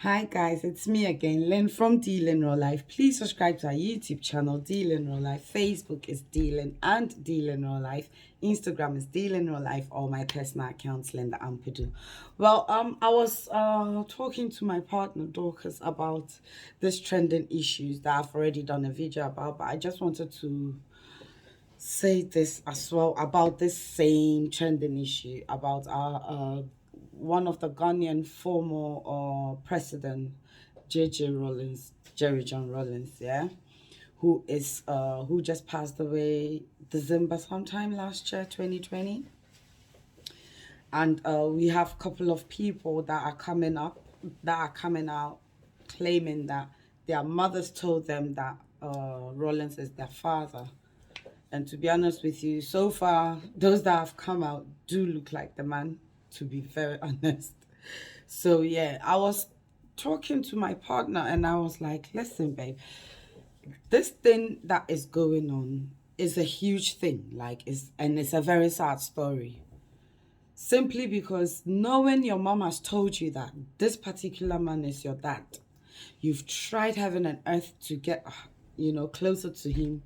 Hi guys, it's me again, Lyn from Lyn-RealLife. Please subscribe to our YouTube channel, Lyn-RealLife. Facebook is Lyn and Lyn-RealLife. Instagram is Lyn-RealLife. All my personal accounts, Linda Ampadu. Well, I was talking to my partner Dorcas about this trending issues that I've already done a video about, but I just wanted to say this as well about this same trending issue about our one of the Ghanaian former president, J.J. Rawlings, Jerry John Rawlings, yeah, who just passed away December sometime last year, 2020. And we have a couple of people that are coming out claiming that their mothers told them that Rawlings is their father. And to be honest with you, so far, those that have come out do look like the man, to be very honest. So, yeah, I was talking to my partner and I was like, listen, babe, this thing that is going on is a huge thing. And it's a very sad story. Simply because knowing your mom has told you that this particular man is your dad, you've tried heaven and earth to get, closer to him,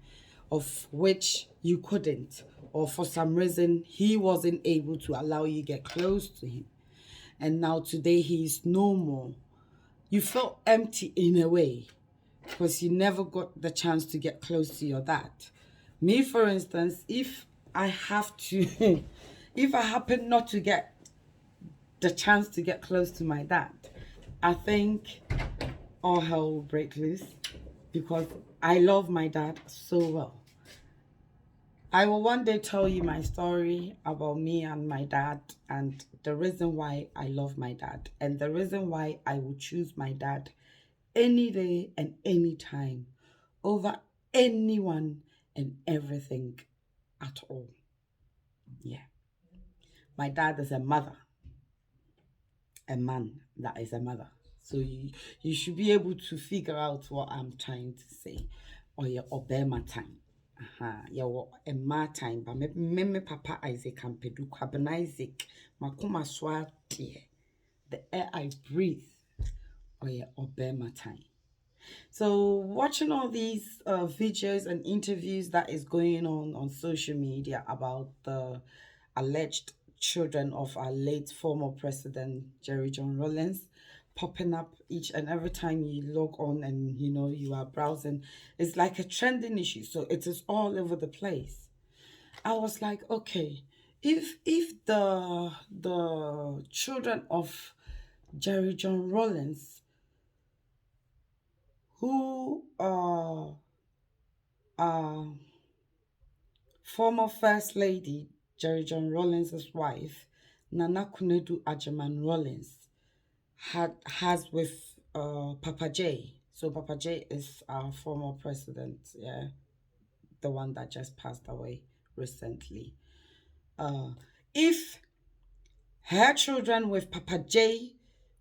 of which you couldn't, or for some reason he wasn't able to allow you get close to him. And now today he is no more. You felt empty in a way because you never got the chance to get close to your dad. Me, for instance, if I have to, if I happen not to get the chance to get close to my dad, I think all hell will break loose because I love my dad so well. I will one day tell you my story about me and my dad and the reason why I love my dad and the reason why I would choose my dad any day and any time over anyone and everything at all. Yeah. My dad is a mother, a man that is a mother. So you should be able to figure out what I'm trying to say. Or your Obama time. Your Emma time. But me papa Isaac Ampedu Kwabena Isaac. Makuma swati. The air I breathe. Or your Obama time. So watching all these videos and interviews that is going on social media about the alleged children of our late former president Jerry John Rawlings popping up each and every time you log on and you are browsing, it's like a trending issue. So it is all over the place. I was like, okay, if the children of Jerry John Rawlings who are former First Lady Jerry John Rawlings' wife, Nana Kunedu Ajaman Rawlings, has with Papa J. So Papa J is our former president, yeah, the one that just passed away recently. If her children with Papa J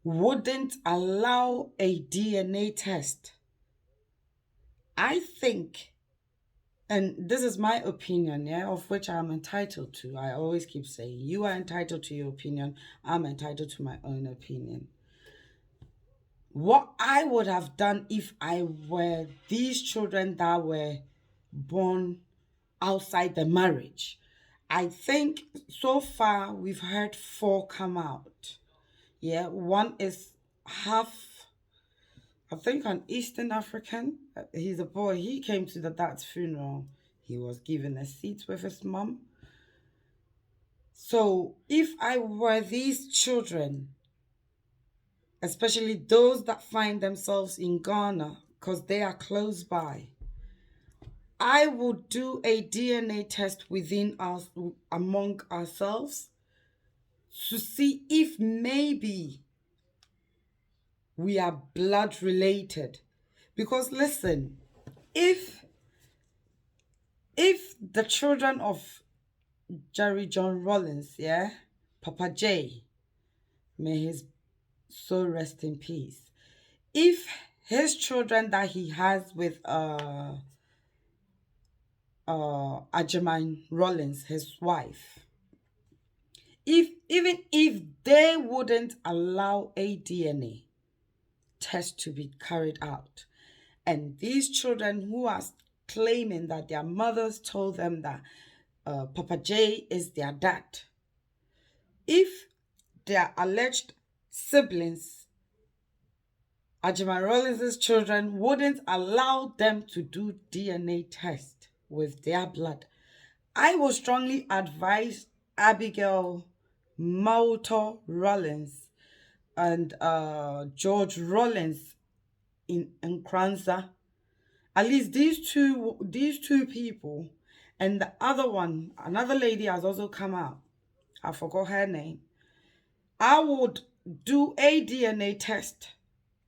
wouldn't allow a DNA test, I think, and this is my opinion, yeah, of which I'm entitled to. I always keep saying, you are entitled to your opinion. I'm entitled to my own opinion. What I would have done if I were these children that were born outside the marriage. I think so far we've heard four come out. Yeah, one is half, I think, an Eastern African. He's a boy. He came to the dad's funeral. He was given a seat with his mom. So if I were these children, especially those that find themselves in Ghana because they are close by, I would do a DNA test within us, among ourselves, to see if maybe we are blood related. Because listen, if the children of Jerry John Rawlings, yeah, Papa J, may his soul rest in peace. If his children that he has with Ajaman Rawlings, his wife, even if they wouldn't allow a DNA, test to be carried out. And these children who are claiming that their mothers told them that Papa J is their dad, if their alleged siblings, Ajima Rawlings' children, wouldn't allow them to do DNA test with their blood, I would strongly advise Abigail Mauto Rawlings and George Rawlings in Nkranza. At least these two people, and the other one, another lady has also come out. I forgot her name. I would do a DNA test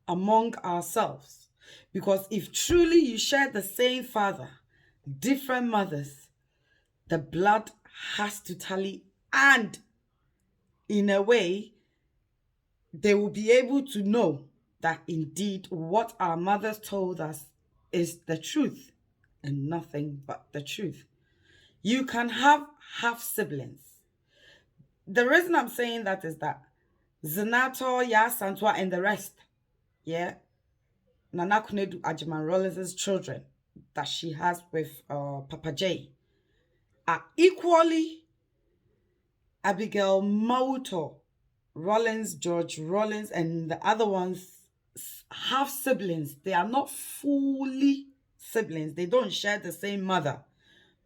among ourselves, because if truly you share the same father, different mothers, the blood has to tally, and in a way, they will be able to know that indeed what our mothers told us is the truth and nothing but the truth. You can have half siblings. The reason I'm saying that is that Zanato, Santwa, and the rest, yeah, Nana Kunedu Ajman Rawlings' children that she has with Papa J are equally Abigail Mauto Rawlings, George Rawlings, and the other ones half siblings. They are not fully siblings. They don't share the same mother,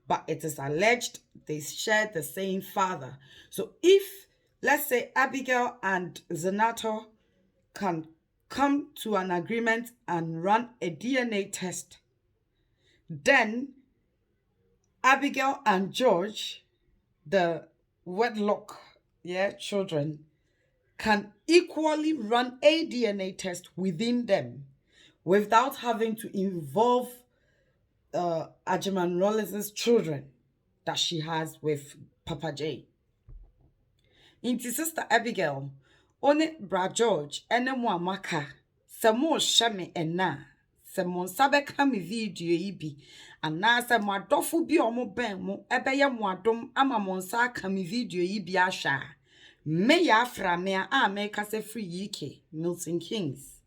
but it is alleged they share the same father. So if, let's say, Abigail and Zanato can come to an agreement and run a DNA test, then Abigail and George, the wedlock, children, can equally run a DNA test within them without having to involve Ajman Rawlings' children that she has with Papa J. Inti Sister Abigail, one Bra George, ene mo amaka, se mo shame ena, se mo sabe ka mi video yi bi, anase mo adofo bi omo ben mo, ebeye mo adom ama mo nsa ka mi video yi bi ahwa. Me ya afra me a me kase free UK, Milton Keynes.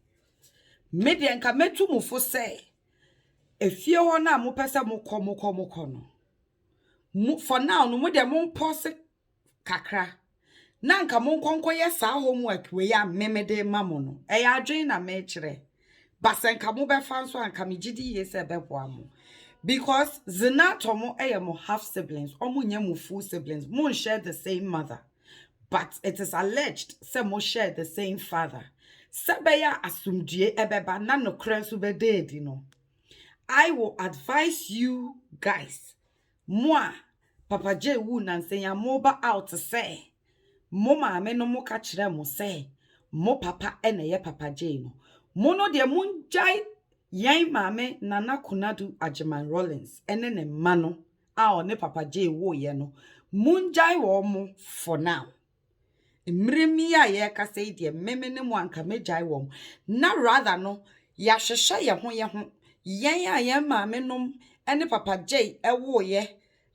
Me de nka metu mu fo se, efie ho na mo pese mo kɔ no. For now no mo de mo pose kakra. Na nka mo nkonkoye sa homework we ya memede mamo no. E ya adwen na me kire. Basa nka mo be fa nso anka me gidi ye se beboa mo. Because Zanato mo mo half siblings, omo nya mo full siblings. Mo share the same mother. But it is alleged some mo share the same father. Sebeya asumdue ebeba na no krensu be dead, you know. I will advise you guys. Moi, Papa J wu nan say ya moba out to say. Mo maame no mo ka kire mo say. Mo papa ene ye Papa J no. Mo no de mun jai yan maame Nana Kunadu Ajman Rawlings ene ne mano a ne Papa J wo ye no. Mun jai wo mo for now. Mremi a ye ka say de meme ne mo anka mejai wo. Na rather no ya hwehwe ye ho yen a yen maame nom ene Papa J wo ye.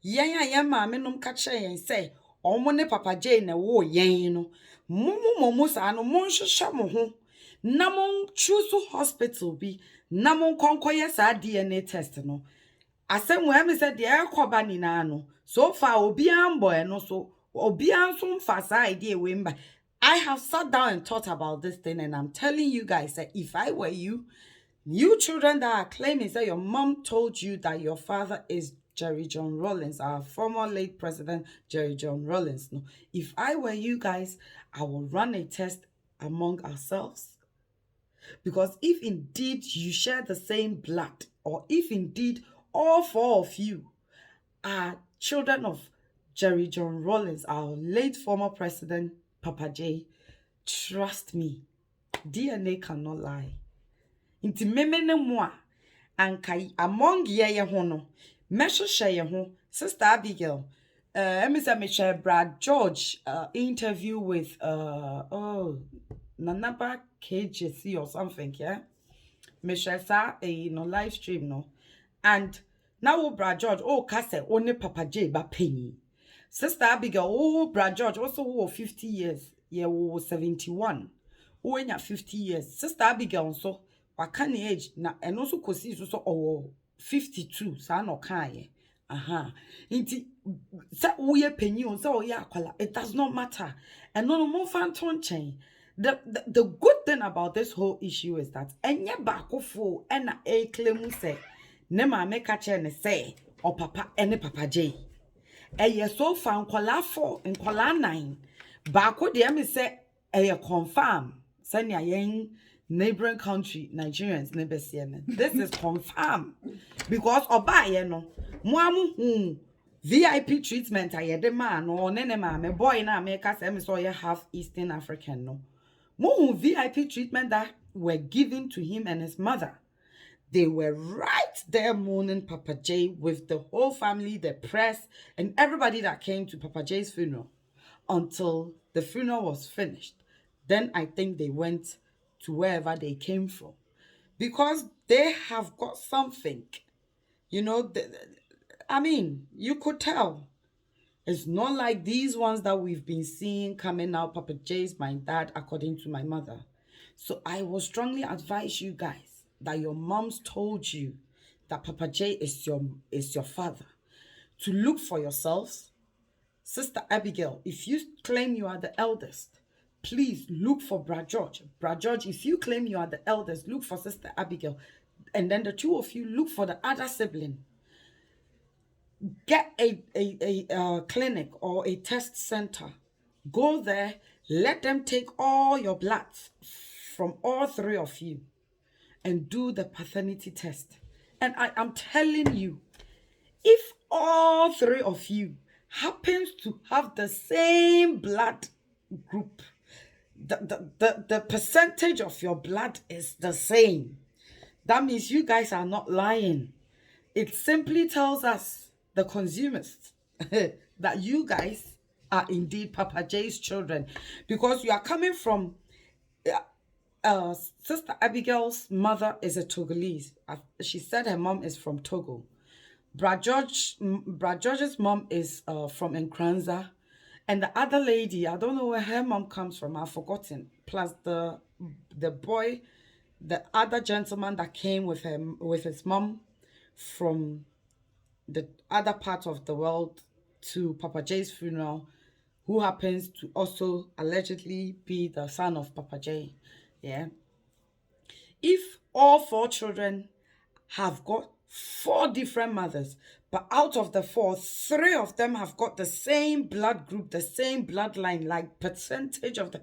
Yen a yen maame nom ka kire yen say omo ne Papa J na wo yen no. Mumu sa no mon hwehwe mo ho. Na mon choose hospital bi na mon konkoye sa DNA test no. Asem we me say de ekoba ni na no. So far obi ambo no so obi anso mfasa idea we mba. I have sat down and thought about this thing, and I'm telling you guys that if I were you children that are claiming that your mom told you that your father is Jerry John Rawlings, our former late president Jerry John Rawlings. No, if I were you guys, I will run a test among ourselves. Because if indeed you share the same blood, or if indeed all four of you are children of Jerry John Rawlings, our late former president, Papa J, trust me, DNA cannot lie. Inti meme ne mo ankai among ye ho no, mesho share ho, Sister Abigail, me share Brad George interview with Nanaba KJC or something, yeah. Me share sa live stream no. And now Brad George kase only Papa J ba penny. Sister Abigail Brad George also 50 years, yeah, 71. when you're 50 years. Sister Abigail so wakani age na and also kosi so oh 52 sa no kan aha inti sa uye penny on so ya akwala it does not matter and no more phantom chain. The good thing about this whole issue is that enye bakofo ena e claim say ne ma make a chair ne say or papa any papa J. Eye so fa nkwala 4 nkwala 9 bako de me say eye confirm sanya yen neighboring country Nigerians never see this is confirm because oba ye no mo amu VIP treatment ayede man no nene ma me boy na America say me so ye half Eastern African no mo VIP treatment that were given to him and his mother. They were right there mourning Papa J with the whole family, the press, and everybody that came to Papa J's funeral until the funeral was finished. Then I think they went to wherever they came from because they have got something. You know, I mean, you could tell. It's not like these ones that we've been seeing coming out. Papa J's my dad, according to my mother. So I will strongly advise you guys that your moms told you that Papa J is your father, to look for yourselves. Sister Abigail, if you claim you are the eldest, please look for Brad George. Brad George, if you claim you are the eldest, look for Sister Abigail. And then the two of you look for the other sibling. Get a clinic or a test center. Go there, let them take all your blood from all three of you and do the paternity test. And I am telling you, if all three of you happens to have the same blood group, the percentage of your blood is the same. That means you guys are not lying. It simply tells us, the consumers, that you guys are indeed Papa J's children, because you are coming from Sister Abigail's mother is a Togolese. She said her mom is from Togo. Brad George's mom is from Nkranza. And the other lady, I don't know where her mom comes from, I've forgotten. Plus the boy, the other gentleman that came with him, with his mom from the other part of the world to Papa J's funeral, who happens to also allegedly be the son of Papa J. Yeah. If all 4 children have got 4 different mothers, but out of the 4, 3 of them have got the same blood group, the same bloodline, like percentage of the...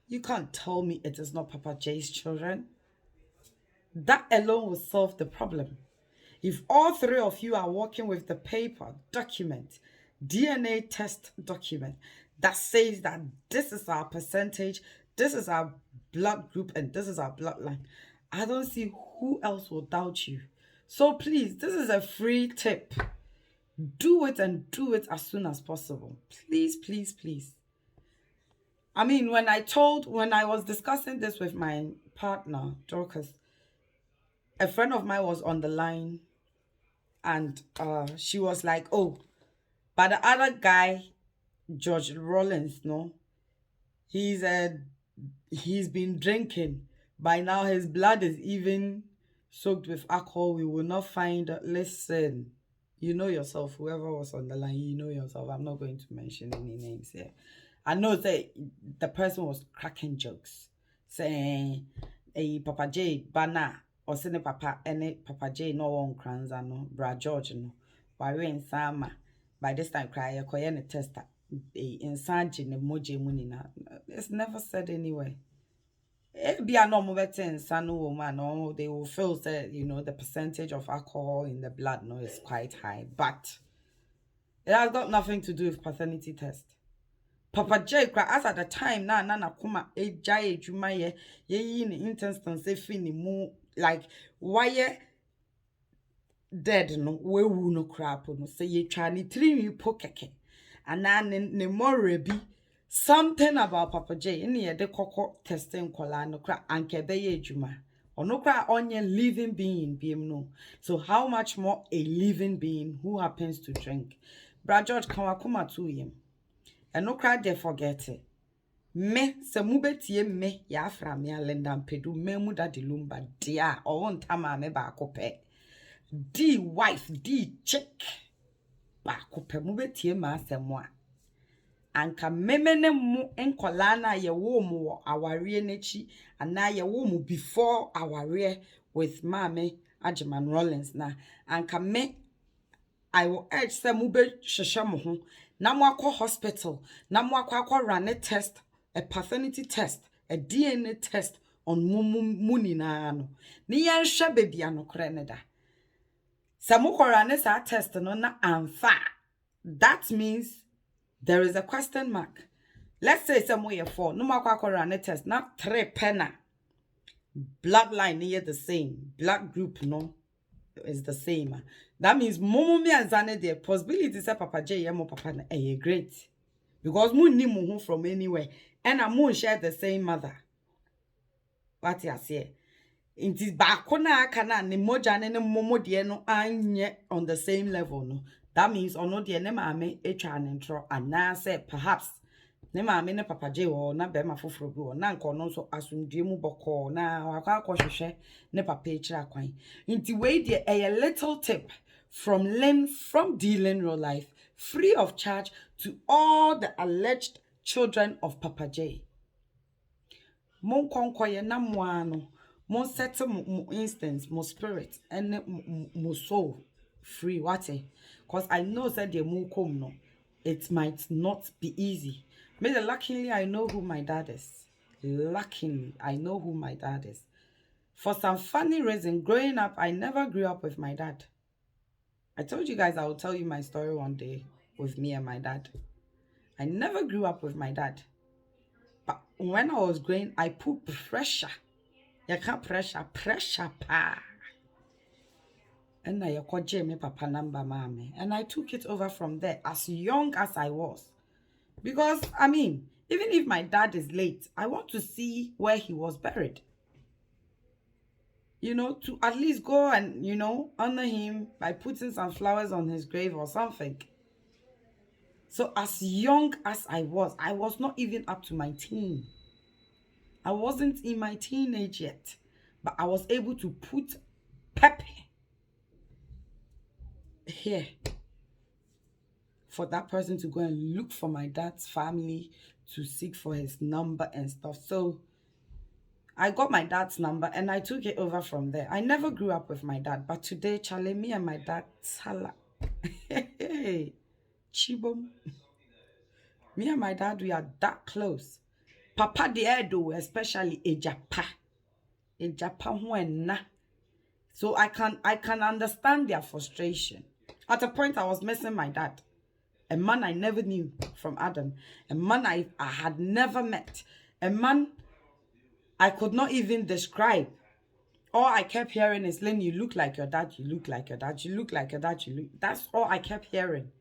You can't tell me it is not Papa J's children. That alone will solve the problem. If all 3 of you are working with the paper document, DNA test document, that says that this is our percentage, this is our blood group, and this is our bloodline, I don't see who else will doubt you. So please, this is a free tip. Do it, and do it as soon as possible. Please, please, please. I mean, when I was discussing this with my partner, Dorcas, a friend of mine was on the line, and she was like, oh, but the other guy, George Rawlings, no, he's been drinking. By now, his blood is even soaked with alcohol. We will not find... Listen, you know yourself. Whoever was on the line, you know yourself. I'm not going to mention any names here. I know that the person was cracking jokes, saying, hey, Papa J, Bana, or sene Papa, any Papa J, no one Kranza, no, Brad George, no, Warren Sama. By this time, cry a koyene tester, in Sanjin, the Moji Munina. It's never said anyway. It be a normal betting, son, woman, or they will feel that, you know, the percentage of alcohol in the blood, no, is quite high. But it has got nothing to do with paternity test. Papa J, as at the time, na kuma a jay jumaye, ye in instance, if in like, why dead no, we will no crap, no, say ye trying 3 pokeke, and nan ne more be. Something about Papa J in here the cocoa testing kola no cra anke beye juma or no cra onion living being no. So how much more a living being who happens to drink? Brad George come to him and no cra they forget it. Me se mubetie me ya fra me alenda mpedu me mu da de lumba dia o ntama me ba kope di wife di chick ba kope mubetie ma asemo a anka memene mu enkola na ye wo mu wo aware n'echi ana ye wo mu before aware with mame Ajiman Rawlings na anka me I will urge some mube sheshamu na mo akọ hospital na mo akọ run a test, a paternity test, a DNA test on muni na no ni yan hwe baby anokre ne da some run a test no na amfa. That means there is a question mark. Let's say somewhere 4 no mo akọ run a test na 3 penna bloodline near the same blood group no is the same. That means Momo me and Zane the possibility say Papa J yemo papa na great. Because mo ni mo from anywhere and I mo share the same mother. What you say? It is back na aka na ne moja ne momo de no anye on the same level no. That means ono de ne maame etwa ne ntro ana say perhaps ne maame ne Papa J wo na be ma foforo bi wo na nko no so asumdue mu boko na wakwa akohwehwe ne papa ekira kwan. Nti we de a little tip from Lyn from Lyn-RealLife, free of charge to all the alleged children of Papa J. Mon konkoye na moano, mon settle mo instance, mo spirit, and mo soul free. What? Because I know that the mo come no, it might not be easy. Maybe luckily I know who my dad is. Luckily I know who my dad is. For some funny reason, growing up, I never grew up with my dad. I told you guys I will tell you my story one day with me and my dad. I never grew up with my dad. But when I was growing, I put pressure. You can't pressure pa. And I called me papa number mommy. And I took it over from there as young as I was. Because, I mean, even if my dad is late, I want to see where he was buried. You know, to at least go and, you know, honor him by putting some flowers on his grave or something. So as young as I was not even up to my teen. I wasn't in my teenage yet, but I was able to put pepper here for that person to go and look for my dad's family to seek for his number and stuff. So I got my dad's number and I took it over from there. I never grew up with my dad, but today, Charlie, me and my dad, Sala. Hey, Chibom. Me and my dad, we are that close. Papa the Edo, especially Ejapa. Ejapa huena. So I can understand their frustration. At a point, I was missing my dad. A man I never knew from Adam. A man I had never met. A man I could not even describe. All I kept hearing is, Lyn, you look like your dad, you look like your dad, you look like your dad, you look. That's all I kept hearing.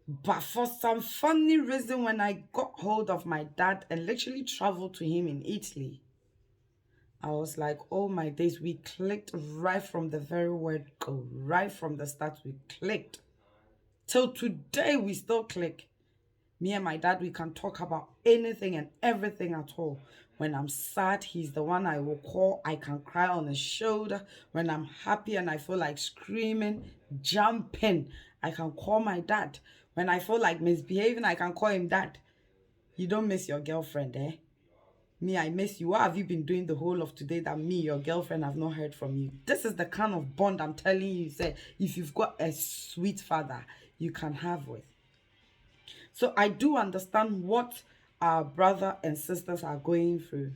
But for some funny reason, when I got hold of my dad and literally traveled to him in Italy, I was like, oh my days, we clicked right from the very word go. Right from the start, we clicked. Till today, we still click. Me and my dad, we can talk about anything and everything at all. When I'm sad, he's the one I will call. I can cry on his shoulder. When I'm happy and I feel like screaming, jumping, I can call my dad. When I feel like misbehaving, I can call him dad. You don't miss your girlfriend, eh? Me, I miss you. What have you been doing the whole of today that me, your girlfriend, have not heard from you? This is the kind of bond I'm telling you, say, if you've got a sweet father, you can have with. So I do understand what our brother and sisters are going through.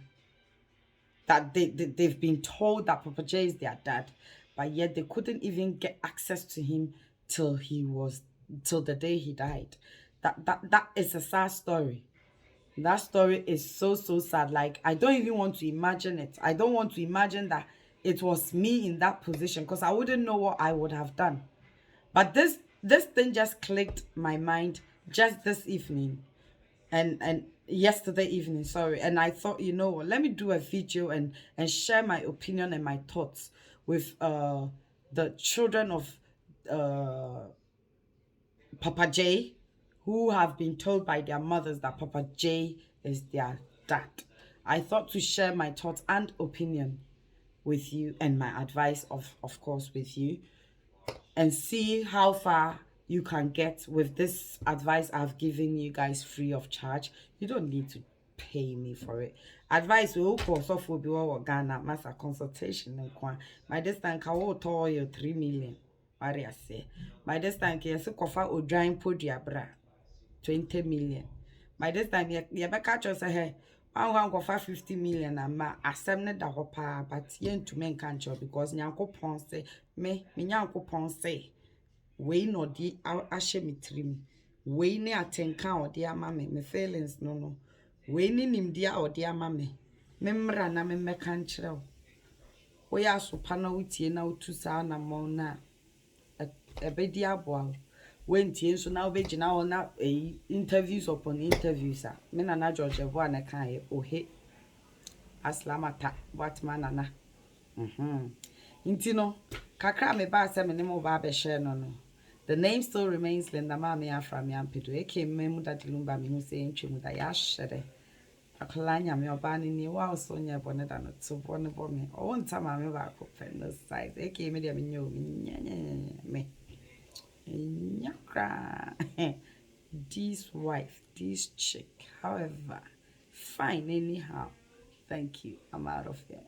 That they've been told that Papa J is their dad, but yet they couldn't even get access to him till the day he died. That is a sad story. That story is so sad. Like, I don't even want to imagine it. I don't want to imagine that it was me in that position, because I wouldn't know what I would have done. But this thing just clicked my mind just this evening and yesterday evening, sorry. And I thought, you know what, let me do a video and share my opinion and my thoughts with the children of Papa J, who have been told by their mothers that Papa J is their dad. I thought to share my thoughts and opinion with you, and my advice of course with you, and see how far you can get with this advice I've given you guys free of charge. You don't need to pay me for it. Advice will cost of will be what Ghana master consultation and kwa. By this time ka wo to you 3 million. What I say. By this time ke so kofa odwan podia bra 20 million. By this time you be catch us hey one go for 50 million ama asem ne da ho pa, but yen to men can't because nyankopon say me nyankopon say we no di ahye mitrim we ne atenka odi ama me feelings no we ni nimdi a odi ama me mmra na me meka nkyerɛ wo ya so pa na wutie na utu saa na mo na ebedi aboa wentie nso na obegina ho na interviews upon interviews a me na George Ebo na kan ohe aslamata batman nana intino kakra me ba se me ne mo ba be share no. The name still remains Linda Mami Afra Miampido. Eke memu da dilumba mi huse entwemu da ya shere. Akolanya me obani ni wa osonya bone da no to bone bo me. O nta ma me ba ko no size. Eke me dia me nyo me. Nyakra. This wife, this chick. However, fine anyhow. Thank you. I'm out of here.